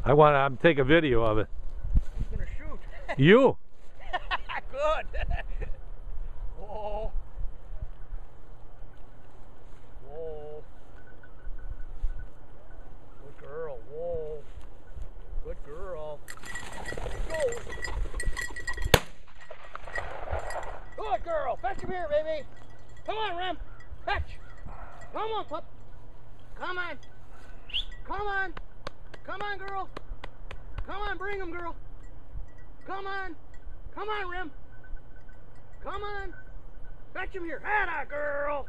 I'm take a video of it. Who's gonna shoot? You. Good. Whoa. Whoa. Good girl. Whoa. Good girl. Go. Good girl. Fetch him here, baby. Come on, Rem. Fetch. Come on, pup. Come on. Come on. Come on, girl. Come on, bring him, girl. Come on. Come on, Rem. Come on. Fetch him here. Atta girl.